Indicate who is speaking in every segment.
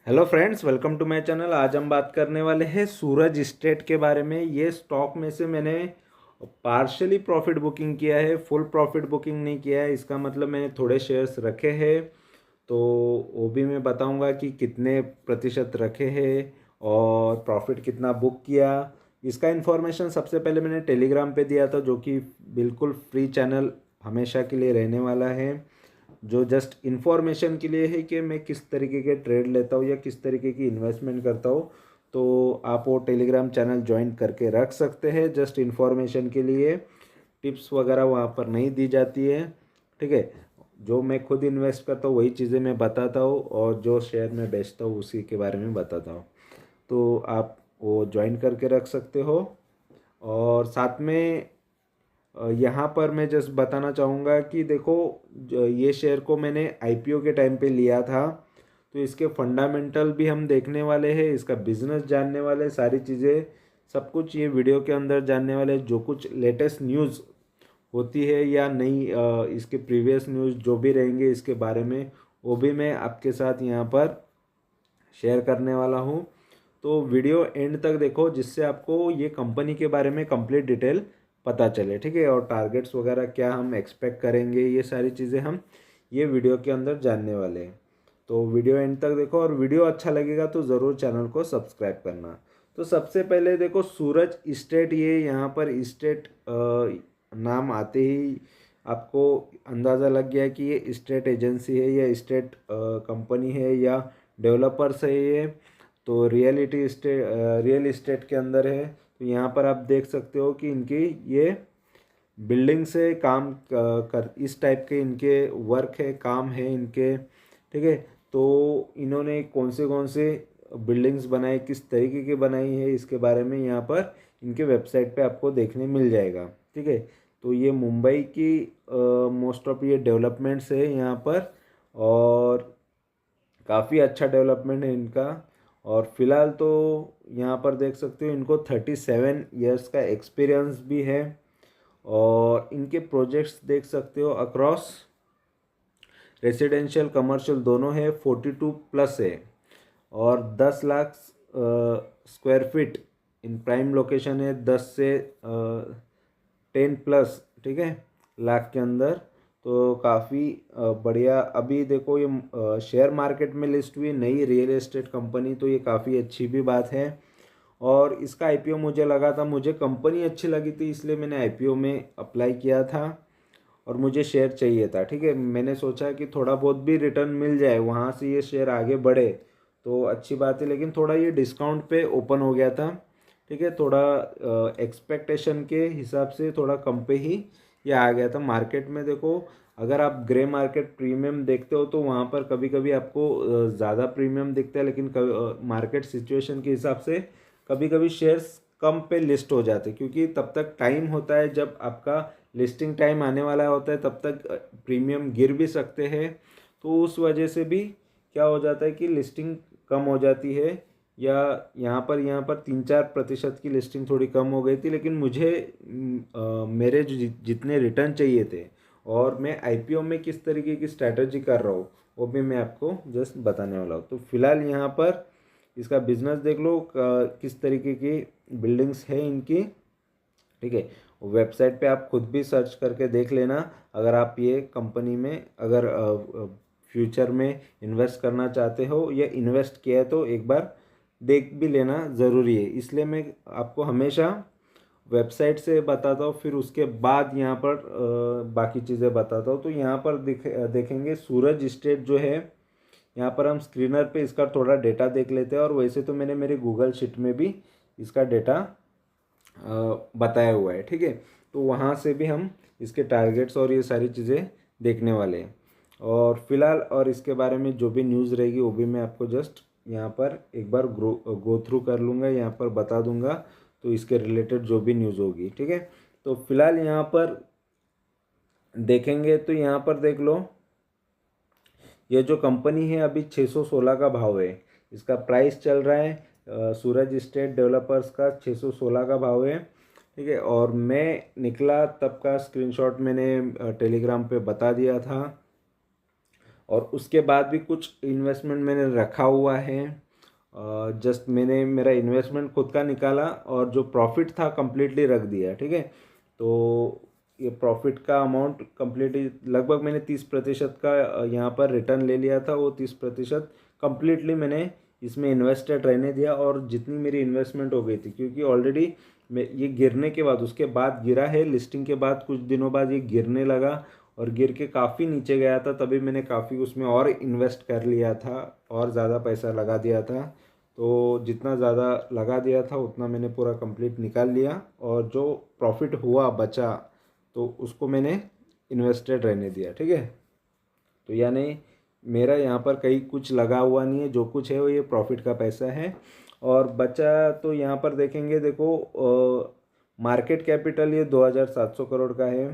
Speaker 1: Hello friends, welcome to my channel. आज हम बात करने वाले हैं सूरज स्टेट के बारे में। ये स्टॉक में से मैंने पार्शली प्रॉफिट बुकिंग किया है, फुल प्रॉफिट बुकिंग नहीं किया है। इसका मतलब मैंने थोड़े शेयर्स रखे हैं, तो वो भी मैं बताऊंगा कि कितने प्रतिशत रखे हैं और प्रॉफिट कितना बुक किया। इसका इन्फॉर्मेशन सबसे पहले मैंने टेलीग्राम पे दिया था, जो कि बिल्कुल फ्री चैनल हमेशा के लिए रहने वाला है, जो जस्ट इन्फॉर्मेशन के लिए है कि मैं किस तरीके के ट्रेड लेता हूँ या किस तरीके की इन्वेस्टमेंट करता हूँ। तो आप वो टेलीग्राम चैनल ज्वाइन करके रख सकते हैं, जस्ट इन्फॉर्मेशन के लिए। टिप्स वगैरह वहाँ पर नहीं दी जाती है, ठीक है। जो मैं खुद इन्वेस्ट करता हूँ वही चीज़ें मैं बताता हूँ, और जो शेयर मैं बेचता हूँ उसी के बारे में बताता हूँ। तो आप वो ज्वाइन करके रख सकते हो। और साथ में यहाँ पर मैं जस्ट बताना चाहूँगा कि देखो, ये शेयर को मैंने आईपीओ के टाइम पे लिया था, तो इसके फंडामेंटल भी हम देखने वाले हैं, इसका बिजनेस जानने वाले, सारी चीज़ें सब कुछ ये वीडियो के अंदर जानने वाले। जो कुछ लेटेस्ट न्यूज़ होती है या नई इसके प्रीवियस न्यूज़ जो भी रहेंगे इसके बारे में, वो भी मैं आपके साथ यहाँ पर शेयर करने वाला हूँ। तो वीडियो एंड तक देखो, जिससे आपको ये कंपनी के बारे में कंप्लीट डिटेल पता चले, ठीक है। और टारगेट्स वगैरह क्या हम एक्सपेक्ट करेंगे, ये सारी चीज़ें हम ये वीडियो के अंदर जानने वाले हैं। तो वीडियो एंड तक देखो, और वीडियो अच्छा लगेगा तो ज़रूर चैनल को सब्सक्राइब करना। तो सबसे पहले देखो, सूरज स्टेट, ये यहाँ पर स्टेट नाम आते ही आपको अंदाज़ा लग गया कि ये स्टेट एजेंसी है या स्टेट कंपनी है या डेवलपर्स है ये। तो रियल इस्टेट के अंदर है। तो यहाँ पर आप देख सकते हो कि इनकी ये बिल्डिंग से काम कर इस टाइप के इनके वर्क है, काम है इनके, ठीक है। तो इन्होंने कौन से बिल्डिंग्स बनाए, किस तरीके की बनाई है, इसके बारे में यहाँ पर इनके वेबसाइट पे आपको देखने मिल जाएगा, ठीक है। तो ये मुंबई की मोस्ट ऑफ ये डेवलपमेंट्स है यहाँ पर, और काफ़ी अच्छा डेवलपमेंट है इनका। और फिलहाल तो यहाँ पर देख सकते हो, इनको 37 ईयर्स का एक्सपीरियंस भी है। और इनके प्रोजेक्ट्स देख सकते हो, अक्रॉस रेसिडेंशियल कमर्शियल दोनों है, 42+ है। और 10 lakh square feet in prime location है, 10 से 10+, ठीक है, लाख के अंदर। तो काफ़ी बढ़िया। अभी देखो, ये शेयर मार्केट में लिस्ट हुई नई रियल एस्टेट कंपनी, तो ये काफ़ी अच्छी भी बात है। और इसका आईपीओ मुझे लगा था, मुझे कंपनी अच्छी लगी थी, इसलिए मैंने आईपीओ में अप्लाई किया था और मुझे शेयर चाहिए था, ठीक है। मैंने सोचा कि थोड़ा बहुत भी रिटर्न मिल जाए, वहाँ से ये शेयर आगे बढ़े तो अच्छी बात है। लेकिन थोड़ा ये डिस्काउंट पे ओपन हो गया था, ठीक है। थोड़ा एक्सपेक्टेशन के हिसाब से थोड़ा कम पे ही ये आ गया था। मार्केट में देखो, अगर आप ग्रे मार्केट प्रीमियम देखते हो तो वहाँ पर कभी कभी आपको ज़्यादा प्रीमियम दिखता है, लेकिन मार्केट सिचुएशन के हिसाब से कभी कभी शेयर्स कम पे लिस्ट हो जाते हैं, क्योंकि तब तक टाइम होता है, जब आपका लिस्टिंग टाइम आने वाला होता है तब तक प्रीमियम गिर भी सकते हैं। तो उस वजह से भी क्या हो जाता है कि लिस्टिंग कम हो जाती है, या यहाँ पर 3-4% की लिस्टिंग थोड़ी कम हो गई थी। लेकिन मुझे मेरे जो जितने रिटर्न चाहिए थे, और मैं आईपीओ में किस तरीके की स्ट्रैटेजी कर रहा हूँ, वो भी मैं आपको जस्ट बताने वाला हूँ। तो फिलहाल यहाँ पर इसका बिजनेस देख लो, किस तरीके की बिल्डिंग्स है इनकी, ठीक है। वेबसाइट पे आप खुद भी सर्च करके देख लेना। अगर आप ये कंपनी में अगर फ्यूचर में इन्वेस्ट करना चाहते हो या इन्वेस्ट किया है, तो एक बार देख भी लेना ज़रूरी है। इसलिए मैं आपको हमेशा वेबसाइट से बताता हूँ, फिर उसके बाद यहाँ पर बाकी चीज़ें बताता हूँ। तो यहाँ पर देखेंगे सूरज स्टेट जो है, यहाँ पर हम स्क्रीनर पे इसका थोड़ा डेटा देख लेते हैं। और वैसे तो मैंने मेरे गूगल शीट में भी इसका डेटा बताया हुआ है, ठीक है। तो वहाँ से भी हम इसके टारगेट्स और ये सारी चीज़ें देखने वाले हैं। और फिलहाल और इसके बारे में जो भी न्यूज़ रहेगी वो भी मैं आपको जस्ट यहाँ पर एक बार गो थ्रू कर लूँगा, यहाँ पर बता दूँगा। तो इसके रिलेटेड जो भी न्यूज़ होगी, ठीक है। तो फिलहाल यहाँ पर देखेंगे तो यहाँ पर देख लो, ये जो कंपनी है अभी 616 का भाव है, इसका प्राइस चल रहा है। सूरज स्टेट डेवलपर्स का 616 का भाव है, ठीक है। और मैं निकला तब का स्क्रीनशॉट मैंने टेलीग्राम पे बता दिया था। और उसके बाद भी कुछ इन्वेस्टमेंट मैंने रखा हुआ है। जस्ट मैंने मेरा इन्वेस्टमेंट खुद का निकाला और जो प्रॉफिट था कम्प्लीटली रख दिया, ठीक है। तो ये प्रॉफिट का अमाउंट कम्प्लीटली लगभग मैंने 30% का यहाँ पर रिटर्न ले लिया था। वो 30% कम्प्लीटली मैंने इसमें इन्वेस्टेड रहने दिया। और जितनी मेरी इन्वेस्टमेंट हो गई थी, क्योंकि ऑलरेडी ये गिरने के बाद, उसके बाद गिरा है, लिस्टिंग के बाद कुछ दिनों बाद ये गिरने लगा और गिर के काफ़ी नीचे गया था, तभी मैंने काफ़ी उसमें और इन्वेस्ट कर लिया था और ज़्यादा पैसा लगा दिया था। तो जितना ज़्यादा लगा दिया था उतना मैंने पूरा कंप्लीट निकाल लिया, और जो प्रॉफिट हुआ बचा तो उसको मैंने इन्वेस्टेड रहने दिया, ठीक है। तो यानी मेरा यहाँ पर कहीं कुछ लगा हुआ नहीं है, जो कुछ है वो ये प्रॉफिट का पैसा है। और बचा तो यहाँ पर देखेंगे, देखो मार्केट कैपिटल ये 2700 करोड़ का है,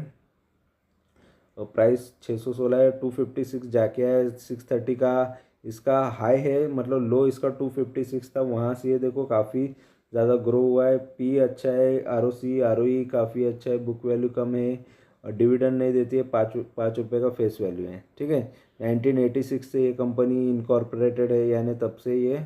Speaker 1: और प्राइस 616 है, 256 जाके है, 630 का इसका हाई है, मतलब लो इसका 256 था, वहाँ से ये देखो काफ़ी ज़्यादा ग्रो हुआ है। पी अच्छा है, आरओसी आरओई काफ़ी अच्छा है, बुक वैल्यू कम है, और डिविडेंड नहीं देती है, पाँच रुपये का फेस वैल्यू है, ठीक है। 1986 से ये कंपनी इनकॉर्पोरेटेड है, यानी तब से ये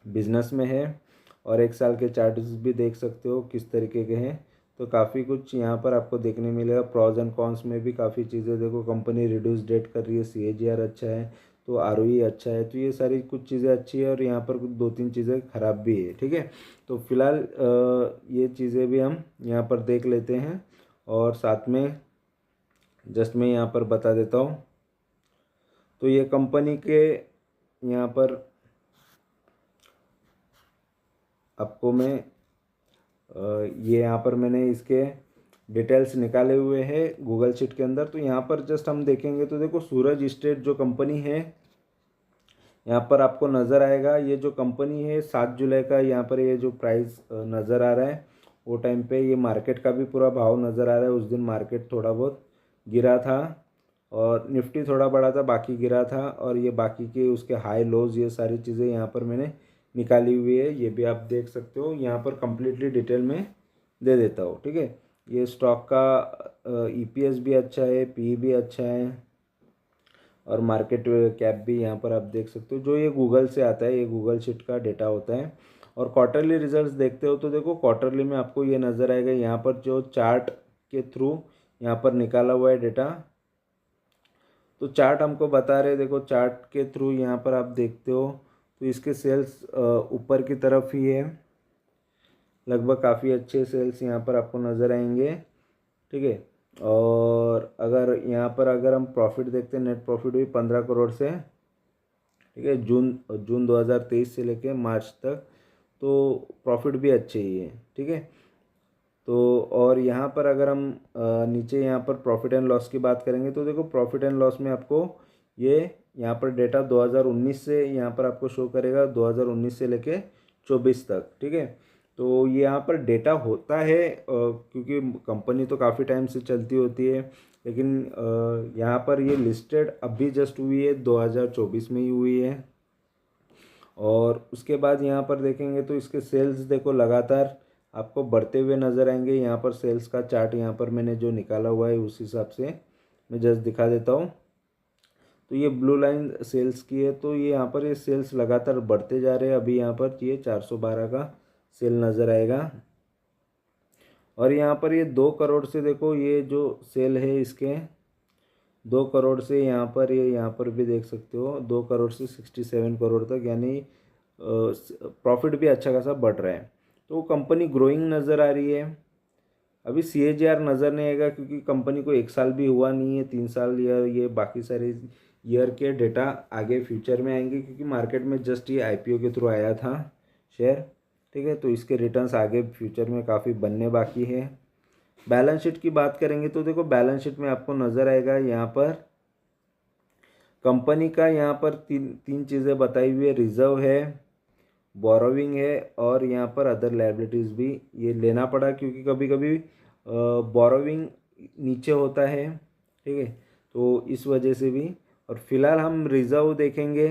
Speaker 1: बिजनेस में है। और 1 साल के चार्ट्स भी देख सकते हो किस तरीके के हैं। तो काफ़ी कुछ यहाँ पर आपको देखने मिलेगा। प्रॉज एंड कॉन्स में भी काफ़ी चीज़ें देखो, कंपनी रिड्यूस डेट कर रही है, CAGR अच्छा है, तो आरओई अच्छा है, तो ये सारी कुछ चीज़ें अच्छी है। और यहाँ पर 2-3 चीज़ें ख़राब भी है, ठीक है। तो फिलहाल ये चीज़ें भी हम यहाँ पर देख लेते हैं, और साथ में जस्ट मैं यहाँ पर बता देता हूँ। तो ये कंपनी के यहाँ पर आपको मैं ये यहाँ पर मैंने इसके डिटेल्स निकाले हुए हैं गूगल शीट के अंदर। तो यहाँ पर जस्ट हम देखेंगे तो देखो, सूरज स्टेट जो कंपनी है, यहाँ पर आपको नज़र आएगा, ये जो कंपनी है 7 जुलाई का यहाँ पर ये जो प्राइस नज़र आ रहा है, वो टाइम पे ये मार्केट का भी पूरा भाव नज़र आ रहा है। उस दिन मार्केट थोड़ा बहुत गिरा था, और निफ्टी थोड़ा बढ़ा था, बाकी गिरा था। और ये बाकी के उसके हाई लोज, ये सारी चीज़ें यहाँ पर मैंने निकाली हुई है, ये भी आप देख सकते हो। यहाँ पर कम्प्लीटली डिटेल में दे देता हूँ, ठीक है। ये स्टॉक का EPS भी अच्छा है, PE भी अच्छा है, और मार्केट कैप भी यहाँ पर आप देख सकते हो। जो ये गूगल से आता है, ये गूगल शीट का डेटा होता है। और क्वार्टरली रिजल्ट्स देखते हो तो देखो, क्वार्टरली में आपको ये नज़र आएगा, यहाँ पर जो चार्ट के थ्रू यहाँ पर निकाला हुआ है डेटा। तो चार्ट हमको बता रहे, देखो चार्ट के थ्रू यहाँ पर आप देखते हो तो इसके सेल्स ऊपर की तरफ ही है, लगभग काफ़ी अच्छे सेल्स यहाँ पर आपको नज़र आएंगे, ठीक है। और अगर यहाँ पर अगर हम प्रॉफिट देखते हैं, नेट प्रॉफिट भी 15 करोड़ से, ठीक है, जून 2023 से लेके मार्च तक, तो प्रॉफिट भी अच्छे ही है, ठीक है। तो और यहाँ पर अगर हम नीचे यहाँ पर प्रॉफिट एंड लॉस की बात करेंगे, तो देखो प्रॉफिट एंड लॉस में आपको ये यहाँ पर डेटा 2019 से यहाँ पर आपको शो करेगा, 2019 से लेके 24 तक, ठीक है। तो ये यहाँ पर डेटा होता है, क्योंकि कंपनी तो काफ़ी टाइम से चलती होती है, लेकिन यहाँ पर ये लिस्टेड अभी जस्ट हुई है, 2024 में ही हुई है। और उसके बाद यहाँ पर देखेंगे तो इसके सेल्स देखो लगातार आपको बढ़ते हुए नज़र आएंगे। यहाँ पर सेल्स का चार्ट यहाँ पर मैंने जो निकाला हुआ है उस हिसाब से मैं जस्ट दिखा देता हूँ। तो ये ब्लू लाइन सेल्स की है, तो ये यहाँ पर ये सेल्स लगातार बढ़ते जा रहे हैं। अभी यहाँ पर ये 412 का सेल नज़र आएगा, और यहाँ पर ये 2 करोड़ से देखो, ये जो सेल है इसके 2 करोड़ से यहाँ पर, ये यहाँ पर भी देख सकते हो 2 करोड़ से 67 करोड़ तक, यानी प्रॉफिट भी अच्छा खासा बढ़ रहा है। तो कंपनी ग्रोइंग नज़र आ रही है। अभी CAGR नज़र नहीं आएगा, क्योंकि कंपनी को 1 साल भी हुआ नहीं है, 3 साल या ये बाकी सारे ईयर के डेटा आगे फ्यूचर में आएंगे, क्योंकि मार्केट में जस्ट ये IPO के थ्रू आया था शेयर, ठीक है। तो इसके रिटर्न्स आगे फ्यूचर में काफ़ी बनने बाकी है। बैलेंस शीट की बात करेंगे तो देखो, बैलेंस शीट में आपको नज़र आएगा यहाँ पर कंपनी का यहाँ पर तीन चीज़ें बताई हुई है, रिजर्व है, बोरोविंग है, और यहाँ पर अदर लायबिलिटीज़ भी ये लेना पड़ा, क्योंकि कभी कभी बोरोविंग नीचे होता है, ठीक है, तो इस वजह से भी। और फिलहाल हम रिजर्व देखेंगे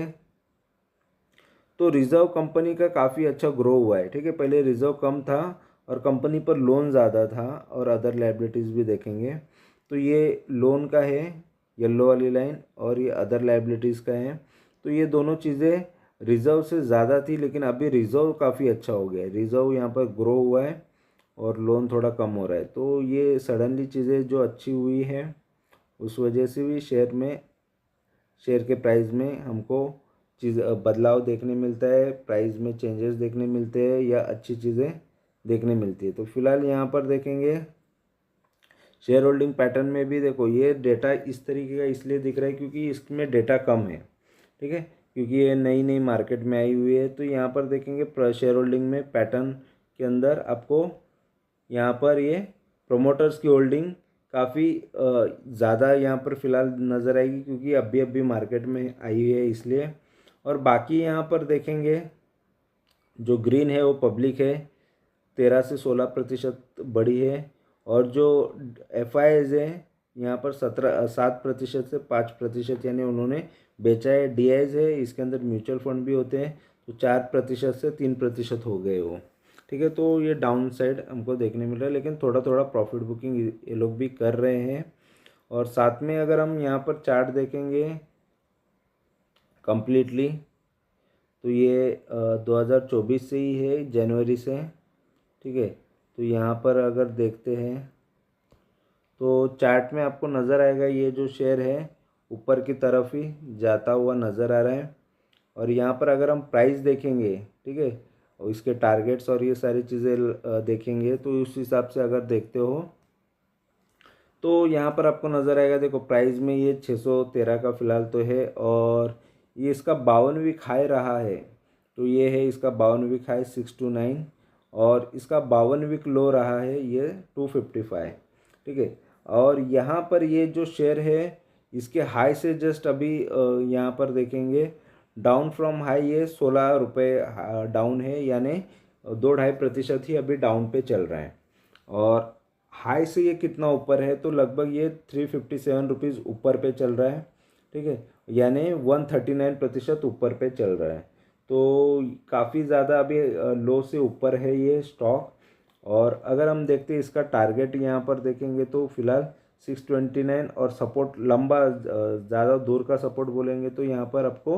Speaker 1: तो रिजर्व कंपनी का काफ़ी अच्छा ग्रो हुआ है, ठीक है। पहले रिजर्व कम था और कंपनी पर लोन ज़्यादा था, और अदर लायबिलिटीज़ भी देखेंगे तो ये लोन का है, येलो वाली लाइन, और ये अदर लाइबिलिटीज़ का है। तो ये दोनों चीज़ें रिज़र्व से ज़्यादा थी, लेकिन अभी रिज़र्व काफ़ी अच्छा हो गया है, रिज़र्व यहाँ पर ग्रो हुआ है और लोन थोड़ा कम हो रहा है। तो ये सडनली चीज़ें जो अच्छी हुई हैं उस वजह से भी शेयर के प्राइस में हमको बदलाव देखने मिलता है, प्राइस में चेंजेस देखने मिलते हैं या अच्छी चीज़ें देखने मिलती है। तो फिलहाल यहाँ पर देखेंगे शेयर होल्डिंग पैटर्न में भी देखो ये डेटा इस तरीके का इसलिए दिख रहा है क्योंकि इसमें डेटा कम है, ठीक है, क्योंकि ये नई नई मार्केट में आई हुई है। तो यहाँ पर देखेंगे शेयर होल्डिंग में पैटर्न के अंदर आपको यहाँ पर ये प्रोमोटर्स की होल्डिंग काफ़ी ज़्यादा यहाँ पर फिलहाल नज़र आएगी, क्योंकि अभी अभी मार्केट में आई हुई है इसलिए। और बाकी यहाँ पर देखेंगे जो ग्रीन है वो पब्लिक है, 13 से 16% बड़ी है, और जो FIs है यहाँ पर 7% से 5%, यानी उन्होंने बेचा है। DIs है, इसके अंदर म्यूचुअल फंड भी होते हैं, तो 4% से 3% हो गए वो, ठीक है। तो ये डाउन साइड हमको देखने मिल रहा है, लेकिन थोड़ा थोड़ा प्रॉफिट बुकिंग ये लोग भी कर रहे हैं। और साथ में अगर हम यहाँ पर चार्ट देखेंगे कंप्लीटली, तो ये 2024 से ही है, जनवरी से, ठीक है। तो यहाँ पर अगर देखते हैं तो चार्ट में आपको नज़र आएगा ये जो शेयर है ऊपर की तरफ ही जाता हुआ नज़र आ रहा है। और यहाँ पर अगर हम प्राइस देखेंगे, ठीक है, और इसके टारगेट्स और ये सारी चीज़ें देखेंगे, तो उस हिसाब से अगर देखते हो तो यहाँ पर आपको नज़र आएगा, देखो प्राइस में ये 613 का फ़िलहाल तो है, और ये इसका 52 वीक हाई रहा है। तो ये है इसका 52 वीक हाई 629, और इसका 52 वीक लो रहा है ये 255, ठीक है। और यहाँ पर ये जो शेयर है इसके हाई से जस्ट अभी यहाँ पर देखेंगे डाउन फ्रॉम हाई ये 16 रुपये डाउन है, यानी 2-2.5% ही अभी डाउन पे चल रहा है। और हाई से ये कितना ऊपर है, तो लगभग ये 357 रुपीज़ ऊपर पे चल रहा है, ठीक है, यानी 139% ऊपर पे चल रहा है। तो काफ़ी ज़्यादा अभी लो से ऊपर है ये स्टॉक। और अगर हम देखते हैं इसका टारगेट यहाँ पर देखेंगे तो फिलहाल 629, और सपोर्ट लंबा ज़्यादा दूर का सपोर्ट बोलेंगे तो यहाँ पर आपको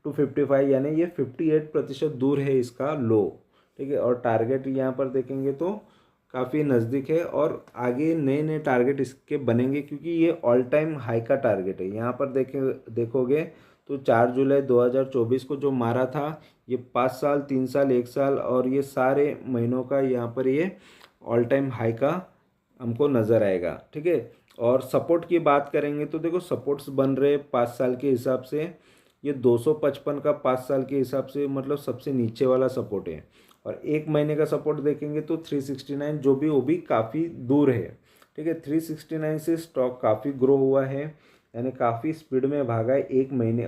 Speaker 1: 255, यानी ये 58% दूर है इसका लो, ठीक है। और टारगेट यहाँ पर देखेंगे तो काफ़ी नज़दीक है, और आगे नए नए टारगेट इसके बनेंगे, क्योंकि ये ऑल टाइम हाई का टारगेट है। यहाँ पर देखोगे तो 4 जुलाई 2024 को जो मारा था ये 5 साल, 3 साल, 1 साल और ये सारे महीनों का यहाँ पर ये ऑल टाइम हाई का हमको नज़र आएगा, ठीक है। और सपोर्ट की बात करेंगे तो देखो सपोर्ट्स बन रहे 5 साल के हिसाब से, ये 255 का 5 साल के हिसाब से मतलब सबसे नीचे वाला सपोर्ट है। और एक महीने का सपोर्ट देखेंगे तो 369, जो भी वो भी काफ़ी दूर है, ठीक है। 369 से स्टॉक काफ़ी ग्रो हुआ है, यानी काफ़ी स्पीड में भागा है एक महीने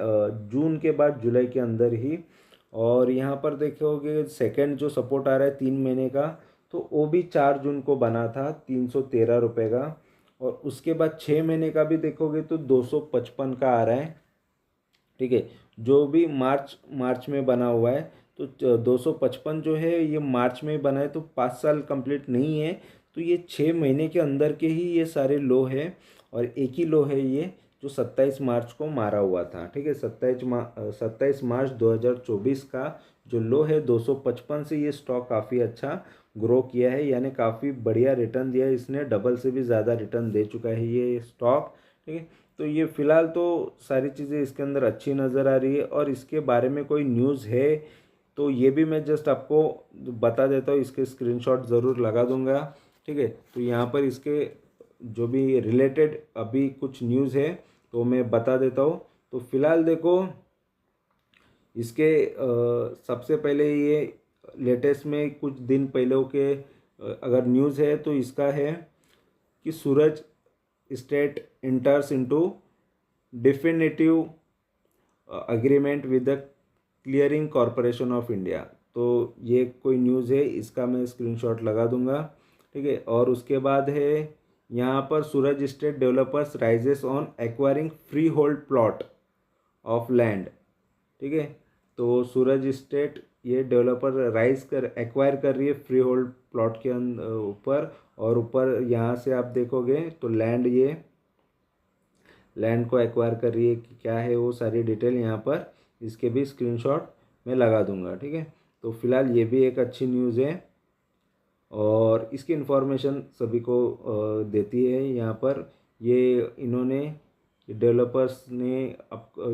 Speaker 1: जून के बाद जुलाई के अंदर ही। और यहाँ पर देखोगे सेकंड जो सपोर्ट आ रहा है 3 महीने का, तो वो भी 4 जून को बना था 313 रुपये का। और उसके बाद 6 महीने का भी देखोगे तो 255 का आ रहा है, ठीक है, जो भी मार्च में बना हुआ है। तो 255 जो है ये मार्च में बना है, तो 5 साल कंप्लीट नहीं है, तो ये 6 महीने के अंदर के ही ये सारे लो है। और एक ही लो है ये जो 27 मार्च को मारा हुआ था, ठीक है। 27 मार्च 2024 का जो लो है 255 से ये स्टॉक काफ़ी अच्छा ग्रो किया है, यानी काफ़ी बढ़िया रिटर्न दिया है इसने, डबल से भी ज़्यादा रिटर्न दे चुका है ये स्टॉक, ठीक है। तो ये फ़िलहाल तो सारी चीज़ें इसके अंदर अच्छी नज़र आ रही है। और इसके बारे में कोई न्यूज़ है तो ये भी मैं जस्ट आपको बता देता हूँ, इसके स्क्रीनशॉट ज़रूर लगा दूंगा, ठीक है। तो यहाँ पर इसके जो भी रिलेटेड अभी कुछ न्यूज़ है तो मैं बता देता हूँ। तो फिलहाल देखो इसके सबसे पहले ये लेटेस्ट में कुछ दिन पहले के अगर न्यूज़ है तो इसका है कि Suraj state enters into definitive agreement with the clearing corporation of India. तो ये कोई न्यूज़ है, इसका मैं स्क्रीनशॉट लगा दूंगा, ठीक है। और उसके बाद है यहाँ पर Suraj estate developers raises on acquiring freehold plot of land, ठीक है। तो सूरज स्टेट ये डेवलपर एक्वायर कर रही है फ्री होल्ड प्लॉट के ऊपर। और ऊपर यहाँ से आप देखोगे तो लैंड लैंड को एक्वायर कर रही है कि क्या है वो सारी डिटेल यहाँ पर इसके भी स्क्रीनशॉट मैं लगा दूंगा। ठीक है, तो फिलहाल ये भी एक अच्छी न्यूज़ है और इसकी इन्फॉर्मेशन सभी को देती है यहाँ पर। ये इन्होंने डेवलपर्स ने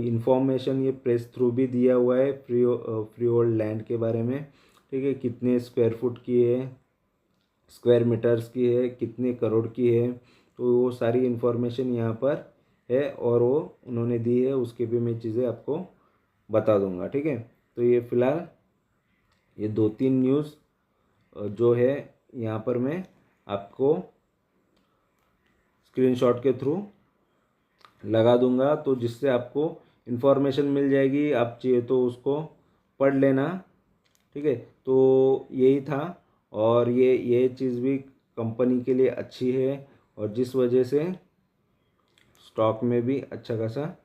Speaker 1: इंफॉर्मेशन ये प्रेस थ्रू भी दिया हुआ है फ्री होल्ड लैंड के बारे में। ठीक है, कितने स्क्वायर फुट की है, स्क्वायर मीटर्स की है, कितने करोड़ की है, तो वो सारी इन्फॉर्मेशन यहाँ पर है और वो उन्होंने दी है, उसकी भी मैं चीज़ें आपको बता दूंगा। ठीक है, तो ये फ़िलहाल ये 2-3 न्यूज़ जो है यहाँ पर मैं आपको स्क्रीनशॉट के थ्रू लगा दूंगा, तो जिससे आपको इन्फॉर्मेशन मिल जाएगी, आप चाहिए तो उसको पढ़ लेना। ठीक है, तो यही था और ये चीज़ भी कंपनी के लिए अच्छी है और जिस वजह से स्टॉक में भी अच्छा खासा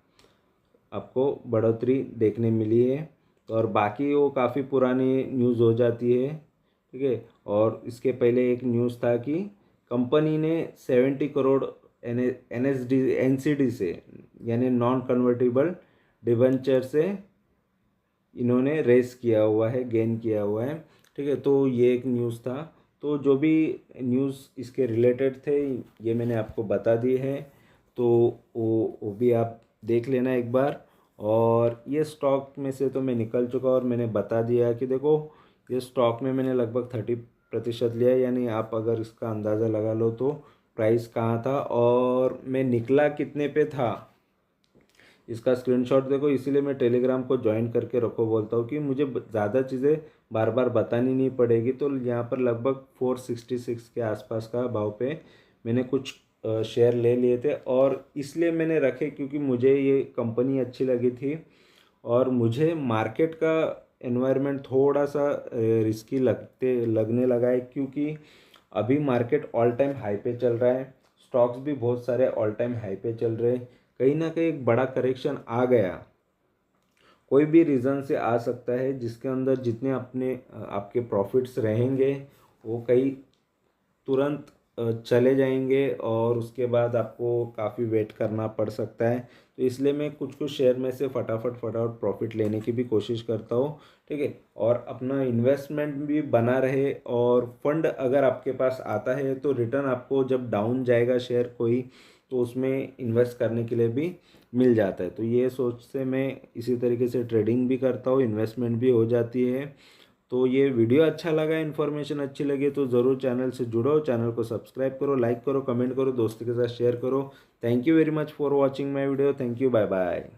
Speaker 1: आपको बढ़ोतरी देखने मिली है। और बाकी वो काफ़ी पुरानी न्यूज़ हो जाती है। ठीक है, और इसके पहले एक न्यूज़ था कि कंपनी ने 70 करोड़ NCD से यानी नॉन कन्वर्टिबल डिबेंचर से इन्होंने रेस किया हुआ है, गेन किया हुआ है। ठीक है, तो ये एक न्यूज़ था। तो जो भी न्यूज़ इसके रिलेटेड थे ये मैंने आपको बता दी है, तो वो भी आप देख लेना एक बार। और ये स्टॉक में से तो मैं निकल चुका और मैंने बता दिया कि देखो ये स्टॉक में मैंने लगभग 30% लिया है, यानी आप अगर इसका अंदाज़ा लगा लो तो प्राइस कहाँ था और मैं निकला कितने पे था, इसका स्क्रीनशॉट देखो। इसीलिए मैं टेलीग्राम को ज्वाइन करके रखो बोलता हूँ कि मुझे ज़्यादा चीज़ें बार बार बतानी नहीं पड़ेगी। तो यहाँ पर लगभग 466 के आसपास का भाव पे मैंने कुछ शेयर ले लिए थे और इसलिए मैंने रखे क्योंकि मुझे ये कंपनी अच्छी लगी थी और मुझे मार्केट का एनवायरनमेंट थोड़ा सा रिस्की लगने लगा है, क्योंकि अभी मार्केट ऑल टाइम हाई पे चल रहा है, स्टॉक्स भी बहुत सारे ऑल टाइम हाई पे चल रहे हैं। कहीं ना कहीं एक बड़ा करेक्शन आ गया, कोई भी रीज़न से आ सकता है, जिसके अंदर जितने अपने आपके प्रॉफिट्स रहेंगे वो कहीं तुरंत चले जाएंगे और उसके बाद आपको काफ़ी वेट करना पड़ सकता है। तो इसलिए मैं कुछ कुछ शेयर में से फटाफट प्रॉफिट लेने की भी कोशिश करता हूँ। ठीक है, और अपना इन्वेस्टमेंट भी बना रहे और फंड अगर आपके पास आता है तो रिटर्न आपको जब डाउन जाएगा शेयर कोई, तो उसमें इन्वेस्ट करने के लिए भी मिल जाता है। तो ये सोच से मैं इसी तरीके से ट्रेडिंग भी करता हूँ, इन्वेस्टमेंट भी हो जाती है। तो ये वीडियो अच्छा लगा, इन्फॉर्मेशन अच्छी लगी तो ज़रूर चैनल से जुड़ो, चैनल को सब्सक्राइब करो, लाइक करो, कमेंट करो, दोस्तों के साथ शेयर करो। Thank you very much for watching my video. Thank you, bye bye.